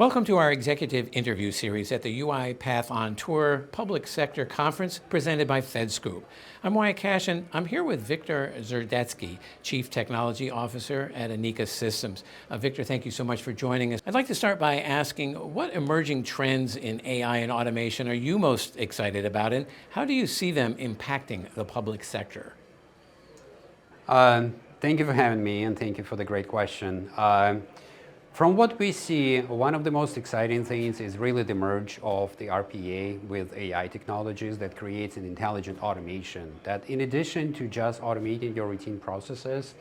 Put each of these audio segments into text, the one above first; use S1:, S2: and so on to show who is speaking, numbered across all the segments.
S1: Welcome to our executive interview series at the UiPath on Tour Public Sector Conference presented by FedScoop. I'm Wyatt Cash, and I'm here with Viktar Zherdetski, Chief Technology Officer at Anika Systems. Viktar, thank you so much for joining us. I'd like to start by asking, what emerging trends in AI and automation are you most excited about, and how do you see them impacting the public sector?
S2: Thank you for having me, and thank you for the great question. From what we see, one of the most exciting things is really the merge of the RPA with AI technologies that creates an intelligent automation that, in addition to just automating your routine processes,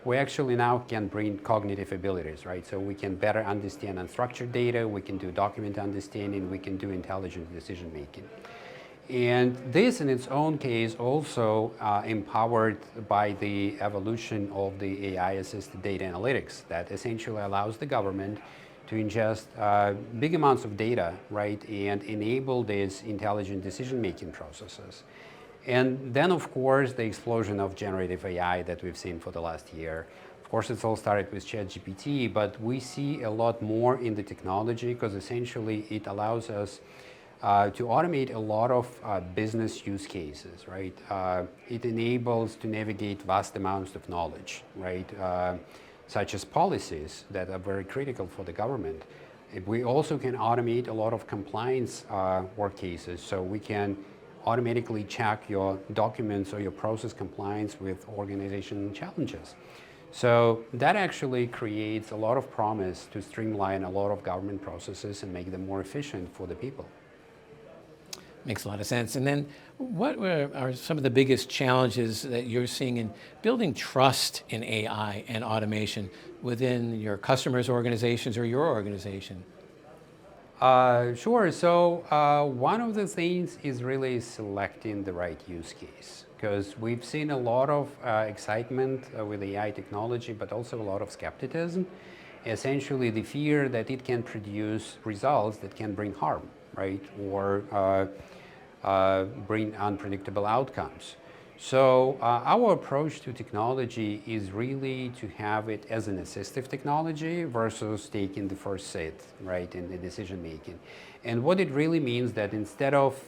S2: we actually now can bring cognitive abilities, right? So we can better understand unstructured data, we can do document understanding, we can do intelligent decision making. And this in its own case also empowered by the evolution of the AI-assisted data analytics that essentially allows the government to ingest big amounts of data, right, and enable these intelligent decision-making processes. And then, of course, the explosion of generative AI that we've seen for the last year. Of course, it's all started with ChatGPT, but we see a lot more in the technology because essentially it allows us to automate a lot of business use cases, right? It enables to navigate vast amounts of knowledge, right? Such as policies that are very critical for the government. We also can automate a lot of compliance work cases, so we can automatically check your documents or your process compliance with organization challenges. So that actually creates a lot of promise to streamline a lot of government processes and make them more efficient for the people.
S1: Makes a lot of sense. And then what are some of the biggest challenges that you're seeing in building trust in AI and automation within your customers' organizations or your organization?
S2: Sure. So one of the things is really selecting the right use case, because we've seen a lot of excitement with AI technology, but also a lot of skepticism. Essentially the fear that it can produce results that can bring harm, right? Or bring unpredictable outcomes. So our approach to technology is really to have it as an assistive technology versus taking the first seat, right, in the decision making. And what it really means that instead of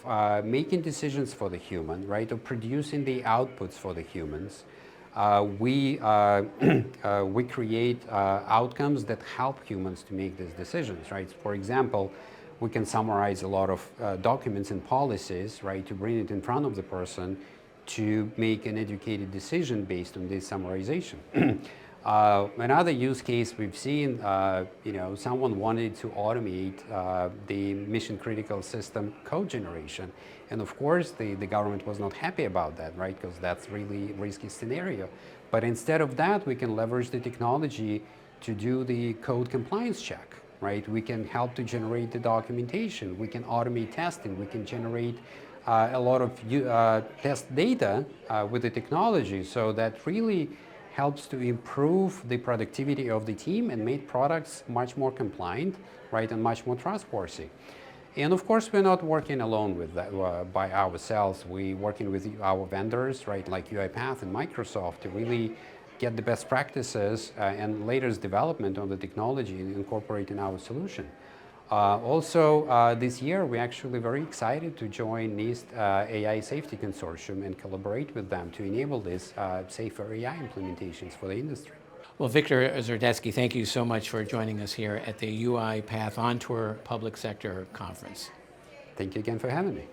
S2: making decisions for the human, right, or producing the outputs for the humans, we create outcomes that help humans to make these decisions, right? For example, we can summarize a lot of documents and policies, right, to bring it in front of the person to make an educated decision based on this summarization. Another use case we've seen, someone wanted to automate the mission-critical system code generation. And of course, the government was not happy about that, right, because that's really risky scenario. But instead of that, we can leverage the technology to do the code compliance check. Right? We can help to generate the documentation, we can automate testing, we can generate a lot of test data with the technology, so that really helps to improve the productivity of the team and make products much more compliant, right, and much more trustworthy. And of course, we're not working alone with that by ourselves. We're working with our vendors, right, like UiPath and Microsoft, to really get the best practices and latest development on the technology and incorporate in our solution. Also, this year, we're actually very excited to join NIST AI Safety Consortium and collaborate with them to enable these safer AI implementations for the industry.
S1: Well, Viktar Zherdetski, thank you so much for joining us here at the UiPath On Tour Public Sector Conference.
S2: Thank you again for having me.